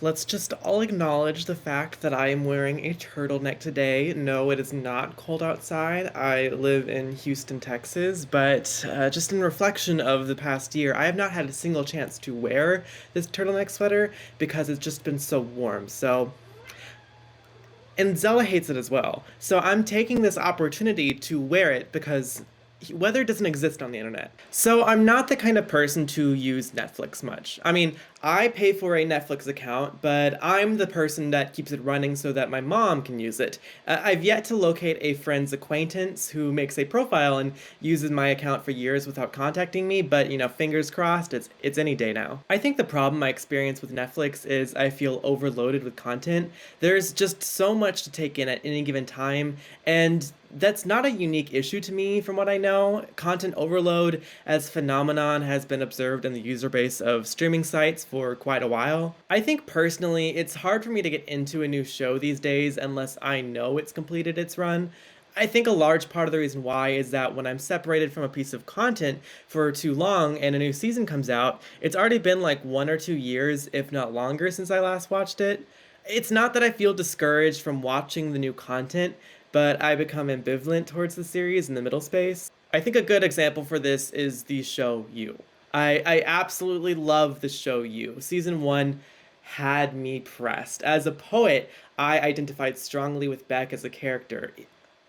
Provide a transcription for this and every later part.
Let's just all acknowledge the fact that I am wearing a turtleneck today. No, it is not cold outside. I live in Houston, Texas, but just in reflection of the past year, I have not had a single chance to wear this turtleneck sweater because it's just been so warm. And Zella hates it as well. So I'm taking this opportunity to wear it because weather doesn't exist on the internet. So I'm not the kind of person to use Netflix much. I mean, I pay for a Netflix account, but I'm the person that keeps it running so that my mom can use it. I've yet to locate a friend's acquaintance who makes a profile and uses my account for years without contacting me, but fingers crossed, it's any day now. I think the problem I experience with Netflix is I feel overloaded with content. There's just so much to take in at any given time, and that's not a unique issue to me from what I know. Content overload as phenomenon has been observed in the user base of streaming sites for quite a while. I think personally, it's hard for me to get into a new show these days unless I know it's completed its run. I think a large part of the reason why is that when I'm separated from a piece of content for too long and a new season comes out, it's already been like 1 or 2 years, if not longer, since I last watched it. It's not that I feel discouraged from watching the new content, but I become ambivalent towards the series in the middle space. I think a good example for this is the show You. I absolutely love the show You. Season 1 had me pressed. As a poet, I identified strongly with Beck as a character,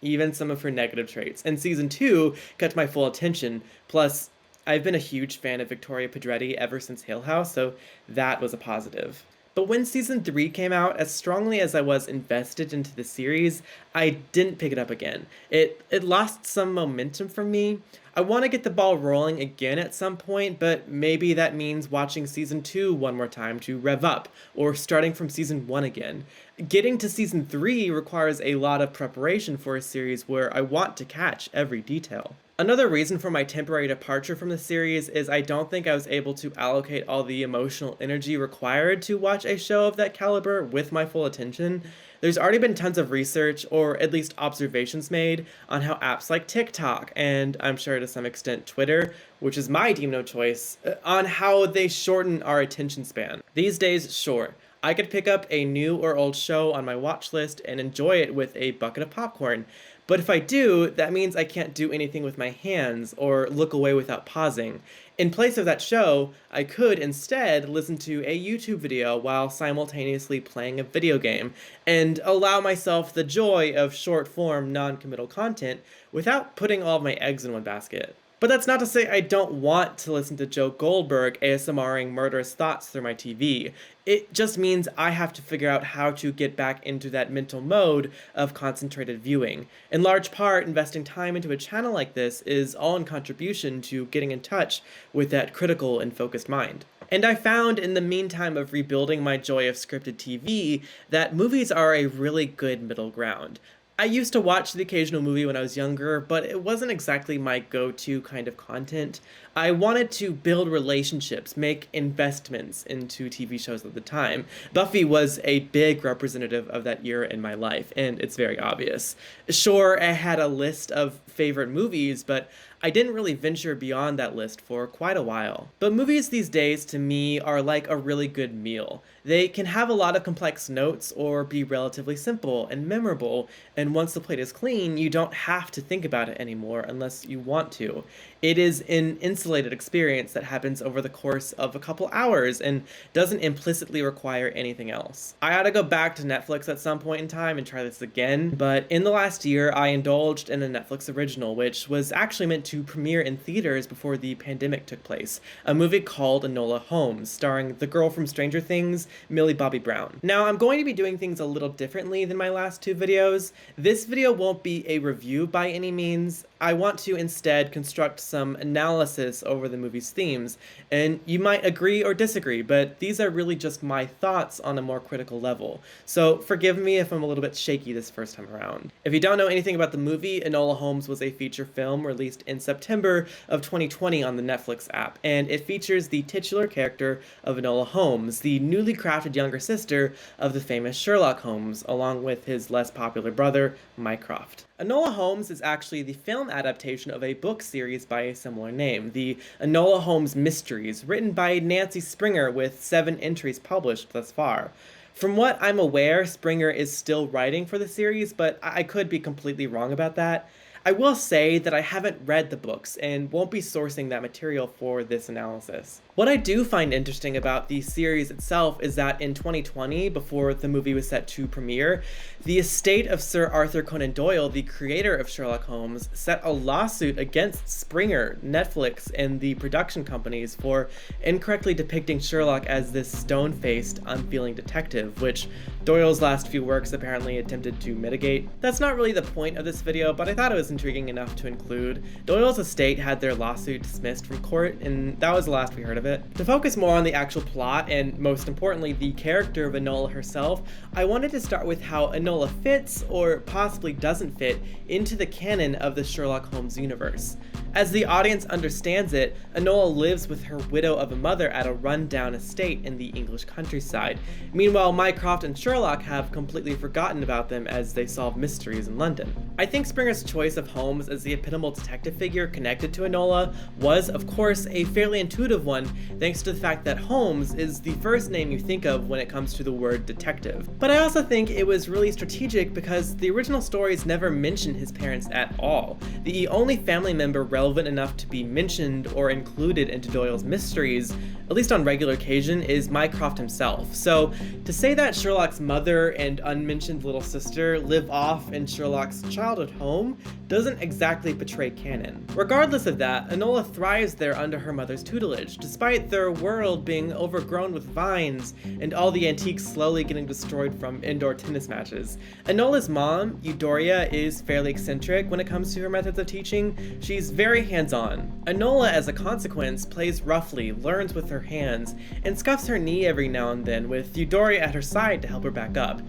even some of her negative traits. And season 2 got my full attention. Plus, I've been a huge fan of Victoria Pedretti ever since Hill House, so that was a positive. But when season 3 came out, as strongly as I was invested into the series, I didn't pick it up again. It lost some momentum for me. I want to get the ball rolling again at some point, but maybe that means watching season 2 one more time to rev up, or starting from season 1 again. Getting to season 3 requires a lot of preparation for a series where I want to catch every detail. Another reason for my temporary departure from the series is I don't think I was able to allocate all the emotional energy required to watch a show of that caliber with my full attention. There's already been tons of research, or at least observations made, on how apps like TikTok, and I'm sure to some extent Twitter, which is my team no choice, on how they shorten our attention span. These days, sure, I could pick up a new or old show on my watch list and enjoy it with a bucket of popcorn. But if I do, that means I can't do anything with my hands or look away without pausing. In place of that show, I could instead listen to a YouTube video while simultaneously playing a video game and allow myself the joy of short-form, non-committal content without putting all of my eggs in one basket. But that's not to say I don't want to listen to Joe Goldberg ASMRing murderous thoughts through my TV. It just means I have to figure out how to get back into that mental mode of concentrated viewing. In large part, investing time into a channel like this is all in contribution to getting in touch with that critical and focused mind. And I found in the meantime of rebuilding my joy of scripted TV that movies are a really good middle ground. I used to watch the occasional movie when I was younger, but it wasn't exactly my go-to kind of content. I wanted to build relationships, make investments into TV shows at the time. Buffy was a big representative of that era in my life, and it's very obvious. Sure, I had a list of favorite movies, but I didn't really venture beyond that list for quite a while. But movies these days, to me, are like a really good meal. They can have a lot of complex notes or be relatively simple and memorable, and once the plate is clean, you don't have to think about it anymore unless you want to. It is an insulated experience that happens over the course of a couple hours and doesn't implicitly require anything else. I ought to go back to Netflix at some point in time and try this again, but in the last year, I indulged in a Netflix original, which was actually meant to premiere in theaters before the pandemic took place, a movie called Enola Holmes, starring the girl from Stranger Things, Millie Bobby Brown. Now, I'm going to be doing things a little differently than my last two videos. This video won't be a review by any means. I want to instead construct some analysis over the movie's themes, and you might agree or disagree, but these are really just my thoughts on a more critical level, so forgive me if I'm a little bit shaky this first time around. If you don't know anything about the movie, Enola Holmes was a feature film released in September of 2020 on the Netflix app, and it features the titular character of Enola Holmes, the newly crafted younger sister of the famous Sherlock Holmes, along with his less popular brother, Mycroft. Enola Holmes is actually the film adaptation of a book series by a similar name, the Enola Holmes Mysteries, written by Nancy Springer with 7 entries published thus far. From what I'm aware, Springer is still writing for the series, but I could be completely wrong about that. I will say that I haven't read the books and won't be sourcing that material for this analysis. What I do find interesting about the series itself is that in 2020, before the movie was set to premiere, the estate of Sir Arthur Conan Doyle, the creator of Sherlock Holmes, set a lawsuit against Springer, Netflix, and the production companies for incorrectly depicting Sherlock as this stone-faced, unfeeling detective, which Doyle's last few works apparently attempted to mitigate. That's not really the point of this video, but I thought it was intriguing enough to include. Doyle's estate had their lawsuit dismissed from court, and that was the last we heard of it. To focus more on the actual plot, and most importantly, the character of Enola herself, I wanted to start with how Enola fits, or possibly doesn't fit, into the canon of the Sherlock Holmes universe. As the audience understands it, Enola lives with her widow of a mother at a run-down estate in the English countryside. Meanwhile, Mycroft and Sherlock have completely forgotten about them as they solve mysteries in London. I think Springer's choice of Holmes as the epitomal detective figure connected to Enola was, of course, a fairly intuitive one, thanks to the fact that Holmes is the first name you think of when it comes to the word detective. But I also think it was really strategic because the original stories never mention his parents at all. The only family member relevant enough to be mentioned or included into Doyle's mysteries, at least on regular occasion, is Mycroft himself. So to say that Sherlock's mother and unmentioned little sister live off in Sherlock's childhood home doesn't exactly betray canon. Regardless of that, Enola thrives there under her mother's tutelage, despite their world being overgrown with vines and all the antiques slowly getting destroyed from indoor tennis matches. Enola's mom, Eudora, is fairly eccentric when it comes to her methods of teaching. She's very hands-on. Enola, as a consequence, plays roughly, learns with her hands, and scuffs her knee every now and then, with Eudora at her side to help her back up.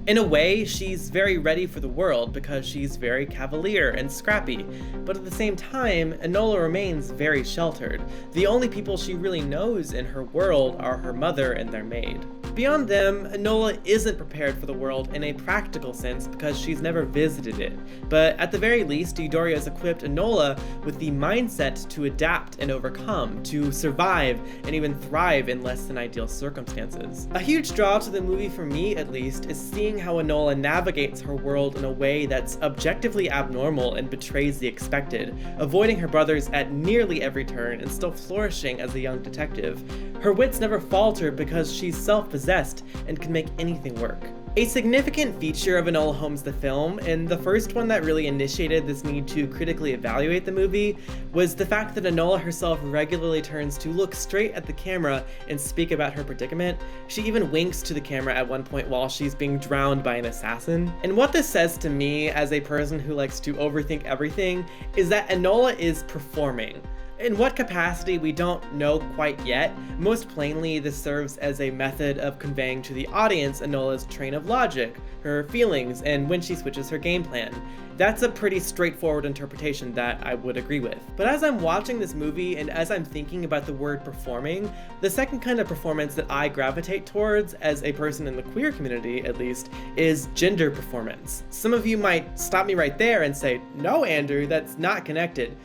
In a way, she's very ready for the world because she's very cavalier and scrappy, but at the same time, Enola remains very sheltered. The only people she really knows in her world are her mother and their maid. Beyond them, Enola isn't prepared for the world in a practical sense because she's never visited it, but at the very least, Eudora has equipped Enola with the mindset to adapt and overcome, to survive and even thrive in less than ideal circumstances. A huge draw to the movie for me, at least, is seeing how Enola navigates her world in a way that's objectively abnormal and betrays the expected, avoiding her brothers at nearly every turn and still flourishing as a young detective. Her wits never falter because she's self-possessed and can make anything work. A significant feature of Enola Holmes the film, and the first one that really initiated this need to critically evaluate the movie, was the fact that Enola herself regularly turns to look straight at the camera and speak about her predicament. She even winks to the camera at one point while she's being drowned by an assassin. And what this says to me, as a person who likes to overthink everything, is that Enola is performing. In what capacity, we don't know quite yet. Most plainly, this serves as a method of conveying to the audience Enola's train of logic, her feelings, and when she switches her game plan. That's a pretty straightforward interpretation that I would agree with. But as I'm watching this movie and as I'm thinking about the word performing, the second kind of performance that I gravitate towards, as a person in the queer community at least, is gender performance. Some of you might stop me right there and say, "No, Andrew, that's not connected."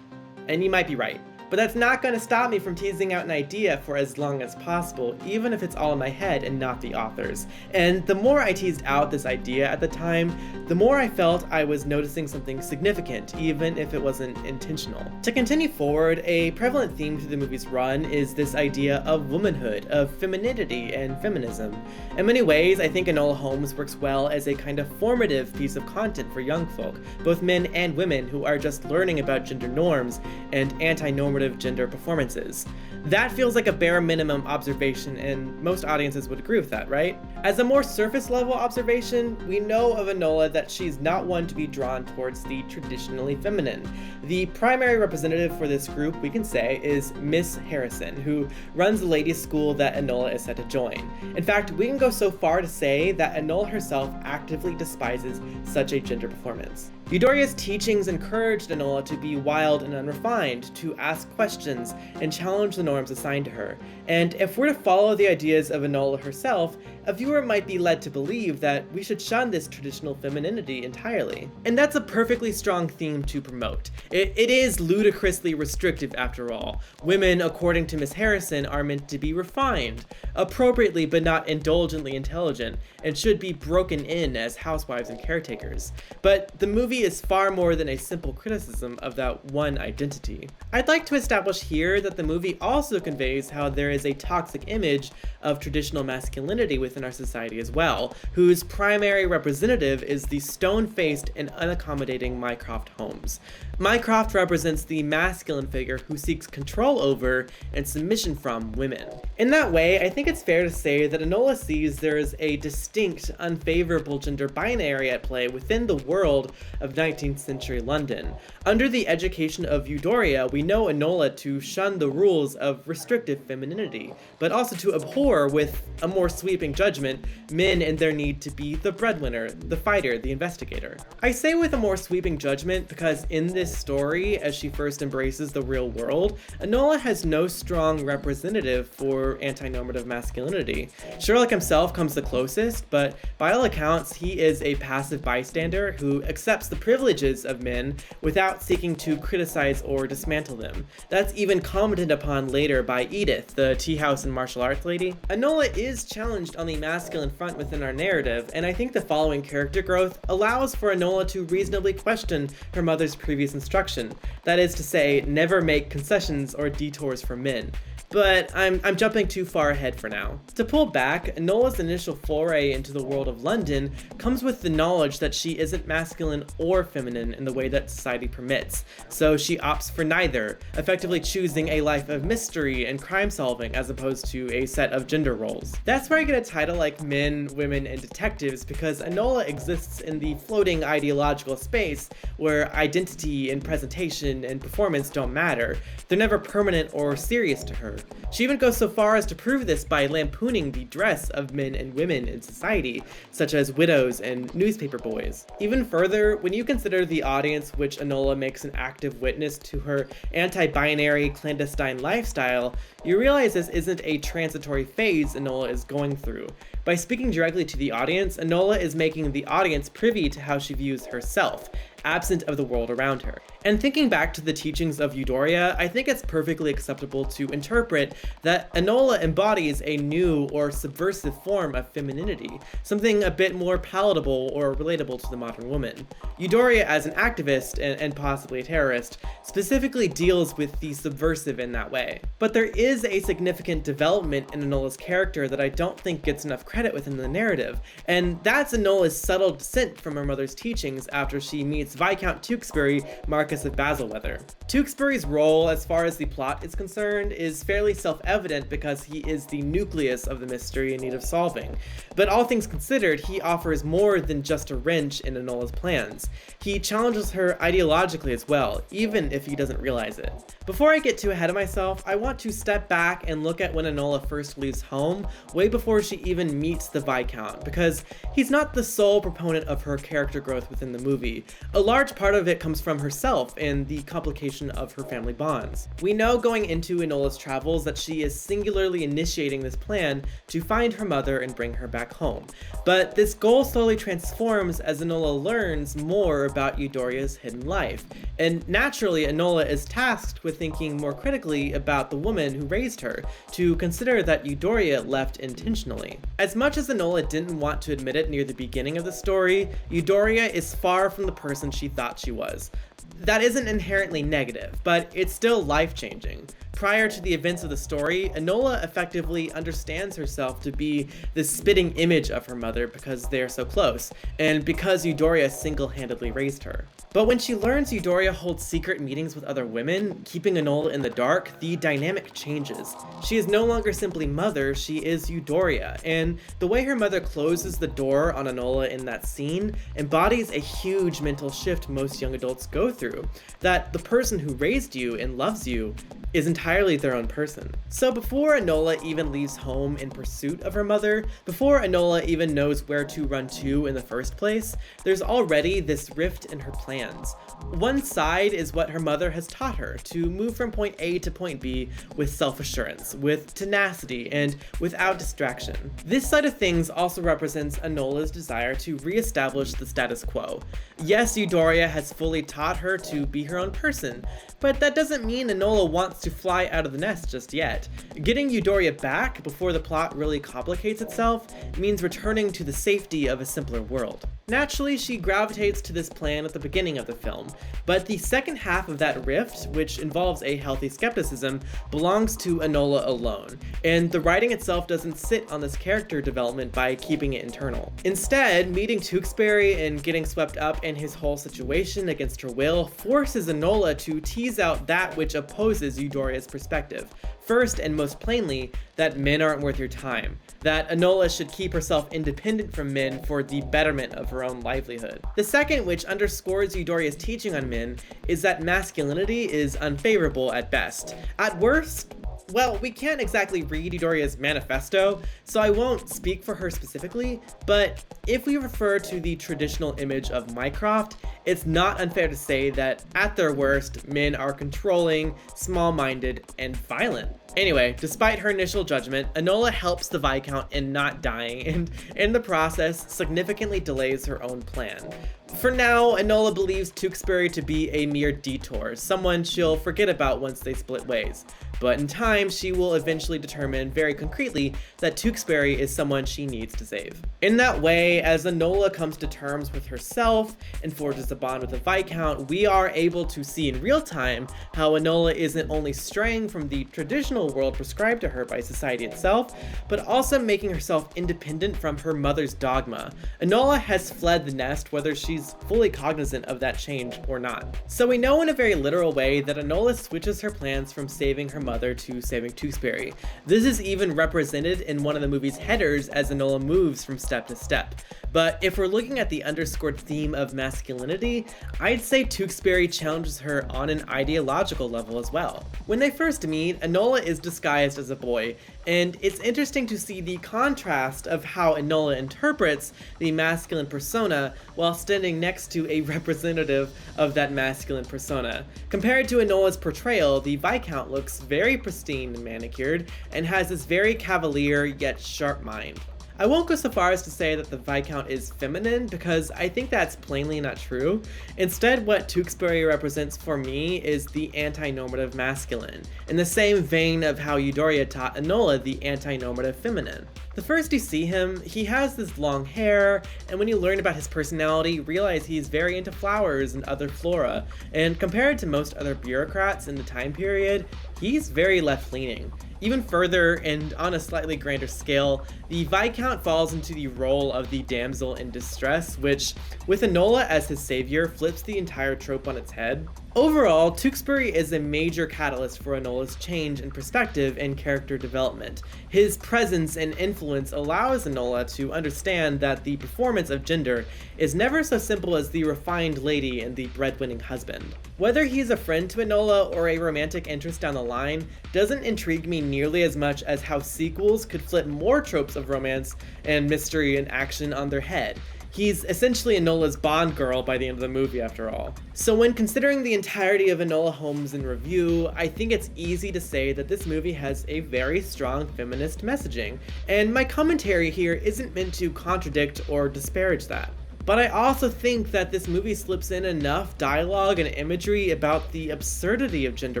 And you might be right. But that's not going to stop me from teasing out an idea for as long as possible, even if it's all in my head and not the author's. And the more I teased out this idea at the time, the more I felt I was noticing something significant, even if it wasn't intentional. To continue forward, a prevalent theme through the movie's run is this idea of womanhood, of femininity and feminism. In many ways, I think Enola Holmes works well as a kind of formative piece of content for young folk, both men and women who are just learning about gender norms and anti-normative gender performances. That feels like a bare minimum observation, and most audiences would agree with that, right? As a more surface level observation, we know of Enola that she's not one to be drawn towards the traditionally feminine. The primary representative for this group, we can say, is Miss Harrison, who runs the ladies' school that Enola is set to join. In fact, we can go so far to say that Enola herself actively despises such a gender performance. Eudoria's teachings encouraged Enola to be wild and unrefined, to ask questions, and challenge the norms assigned to her. And if we're to follow the ideas of Enola herself, a viewer might be led to believe that we should shun this traditional femininity entirely. And that's a perfectly strong theme to promote. It is ludicrously restrictive after all. Women, according to Miss Harrison, are meant to be refined, appropriately but not indulgently intelligent, and should be broken in as housewives and caretakers. But the movie is far more than a simple criticism of that one identity. I'd like to establish here that the movie also conveys how there is a toxic image of traditional masculinity within our society as well, whose primary representative is the stone-faced and unaccommodating Mycroft Holmes. Mycroft represents the masculine figure who seeks control over and submission from women. In that way, I think it's fair to say that Enola sees there is a distinct, unfavorable gender binary at play within the world of 19th century London. Under the education of Eudoria, we know Enola to shun the rules of restrictive femininity, but also to abhor, with a more sweeping judgment, men and their need to be the breadwinner, the fighter, the investigator. I say with a more sweeping judgment because in this story, as she first embraces the real world, Enola has no strong representative for anti-normative masculinity. Sherlock himself comes the closest, but by all accounts, he is a passive bystander who accepts the privileges of men without seeking to criticize or dismantle them. That's even commented upon later by Edith, the tea house and martial arts lady. Enola is challenged on the masculine front within our narrative, and I think the following character growth allows for Enola to reasonably question her mother's previous instruction. That is to say, never make concessions or detours for men. But I'm jumping too far ahead for now. To pull back, Enola's initial foray into the world of London comes with the knowledge that she isn't masculine or feminine in the way that society permits, so she opts for neither, effectively choosing a life of mystery and crime solving as opposed to a set of gender roles. That's where I get a title like Men, Women, and Detectives, because Enola exists in the floating ideological space where identity and presentation and performance don't matter. They're never permanent or serious to her. She even goes so far as to prove this by lampooning the dress of men and women in society, such as widows and newspaper boys. Even further, when you consider the audience which Enola makes an active witness to her anti-binary clandestine lifestyle, you realize this isn't a transitory phase Enola is going through. By speaking directly to the audience, Enola is making the audience privy to how she views herself, absent of the world around her. And thinking back to the teachings of Eudoria, I think it's perfectly acceptable to interpret that Enola embodies a new or subversive form of femininity, something a bit more palatable or relatable to the modern woman. Eudoria, as an activist and possibly a terrorist, specifically deals with the subversive in that way. But there is a significant development in Enola's character that I don't think gets enough credit within the narrative, and that's Enola's subtle descent from her mother's teachings after she meets Viscount Tewkesbury, Marquis of Basilweather. Tewkesbury's role, as far as the plot is concerned, is fairly self-evident because he is the nucleus of the mystery in need of solving. But all things considered, he offers more than just a wrench in Enola's plans. He challenges her ideologically as well, even if he doesn't realize it. Before I get too ahead of myself, I want to step back and look at when Enola first leaves home, way before she even meets the Viscount, because he's not the sole proponent of her character growth within the movie. A large part of it comes from herself and the complication of her family bonds. We know going into Enola's travels that she is singularly initiating this plan to find her mother and bring her back home. But this goal slowly transforms as Enola learns more about Eudoria's hidden life. And naturally, Enola is tasked with thinking more critically about the woman who raised her, to consider that Eudoria left intentionally. As much as Enola didn't want to admit it near the beginning of the story, Eudoria is far from the person she thought she was. That isn't inherently negative, but it's still life-changing. Prior to the events of the story, Enola effectively understands herself to be the spitting image of her mother because they are so close, and because Eudoria single-handedly raised her. But when she learns Eudoria holds secret meetings with other women, keeping Enola in the dark, the dynamic changes. She is no longer simply mother, she is Eudoria, and the way her mother closes the door on Enola in that scene embodies a huge mental shift most young adults go through, that the person who raised you and loves you is entirely their own person. So before Enola even leaves home in pursuit of her mother, before Enola even knows where to run to in the first place, there's already this rift in her plans. One side is what her mother has taught her, to move from point A to point B with self-assurance, with tenacity, and without distraction. This side of things also represents Enola's desire to re-establish the status quo. Yes, Eudoria has fully taught her to be her own person, but that doesn't mean Enola wants to fly out of the nest just yet. Getting Eudoria back before the plot really complicates itself means returning to the safety of a simpler world. Naturally, she gravitates to this plan at the beginning of the film, but the second half of that rift, which involves a healthy skepticism, belongs to Enola alone, and the writing itself doesn't sit on this character development by keeping it internal. Instead, meeting Tewksbury and getting swept up in his whole situation against her will forces Enola to tease out that which opposes Eudoria's perspective. First and most plainly, that men aren't worth your time, that Enola should keep herself independent from men for the betterment of her own livelihood. The second, which underscores Eudoria's teaching on men, is that masculinity is unfavorable at best. At worst, well, we can't exactly read Eudoria's manifesto, so I won't speak for her specifically, but if we refer to the traditional image of Mycroft, it's not unfair to say that at their worst, men are controlling, small-minded, and violent. Anyway, despite her initial judgment, Enola helps the Viscount in not dying, and in the process, significantly delays her own plan. For now, Enola believes Tewksbury to be a mere detour, someone she'll forget about once they split ways. But in time, she will eventually determine very concretely that Tewksbury is someone she needs to save. In that way, as Enola comes to terms with herself and forges a bond with the Viscount, we are able to see in real time how Enola isn't only straying from the traditional world prescribed to her by society itself, but also making herself independent from her mother's dogma. Enola has fled the nest whether she's fully cognizant of that change or not. So we know in a very literal way that Enola switches her plans from saving her mother to saving Tewksbury. This is even represented in one of the movie's headers as Enola moves from step to step. But if we're looking at the underscored theme of masculinity, I'd say Tewksbury challenges her on an ideological level as well. When they first meet, Enola is disguised as a boy, and it's interesting to see the contrast of how Enola interprets the masculine persona while standing next to a representative of that masculine persona. Compared to Enola's portrayal, the Viscount looks very pristine and manicured, and has this very cavalier yet sharp mind. I won't go so far as to say that the Viscount is feminine, because I think that's plainly not true. Instead, what Tewksbury represents for me is the anti-normative masculine, in the same vein of how Eudoria taught Enola the anti-normative feminine. The first you see him, he has this long hair, and when you learn about his personality, you realize he's very into flowers and other flora, and compared to most other bureaucrats in the time period, he's very left-leaning. Even further, and on a slightly grander scale, the Viscount falls into the role of the damsel in distress, which, with Enola as his savior, flips the entire trope on its head. Overall, Tewksbury is a major catalyst for Enola's change in perspective and character development. His presence and influence allows Enola to understand that the performance of gender is never so simple as the refined lady and the breadwinning husband. Whether he's a friend to Enola or a romantic interest down the line doesn't intrigue me nearly as much as how sequels could flip more tropes of romance and mystery and action on their head. He's essentially Enola's Bond girl by the end of the movie, after all. So when considering the entirety of Enola Holmes in review, I think it's easy to say that this movie has a very strong feminist messaging, and my commentary here isn't meant to contradict or disparage that. But I also think that this movie slips in enough dialogue and imagery about the absurdity of gender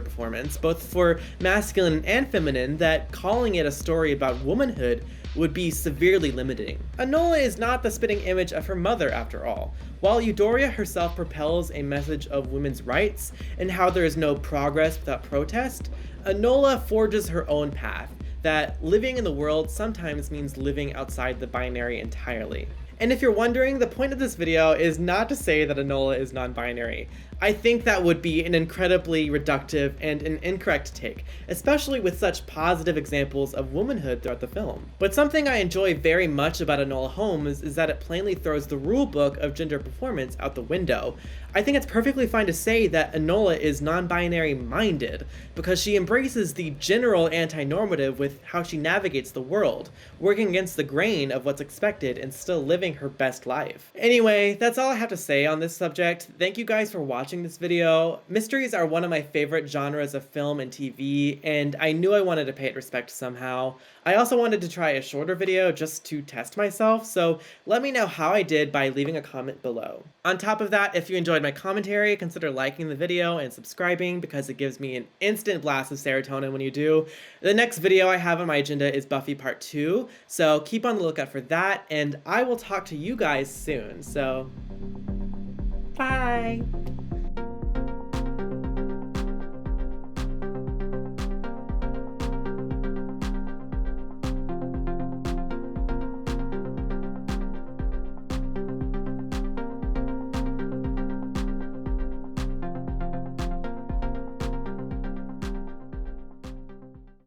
performance, both for masculine and feminine, that calling it a story about womanhood would be severely limiting. Enola is not the spitting image of her mother, after all. While Eudoria herself propels a message of women's rights and how there is no progress without protest, Enola forges her own path, that living in the world sometimes means living outside the binary entirely. And if you're wondering, the point of this video is not to say that Enola is non-binary. I think that would be an incredibly reductive and an incorrect take, especially with such positive examples of womanhood throughout the film. But something I enjoy very much about Enola Holmes is that it plainly throws the rulebook of gender performance out the window. I think it's perfectly fine to say that Enola is non-binary minded, because she embraces the general anti-normative with how she navigates the world, working against the grain of what's expected and still living her best life. Anyway, that's all I have to say on this subject. Thank you guys for watching this video. Mysteries are one of my favorite genres of film and TV, and I knew I wanted to pay it respect somehow. I also wanted to try a shorter video just to test myself, so let me know how I did by leaving a comment below. On top of that, if you enjoyed my commentary, consider liking the video and subscribing because it gives me an instant blast of serotonin when you do. The next video I have on my agenda is Buffy Part 2, so keep on the lookout for that, and I will talk to you guys soon, so bye!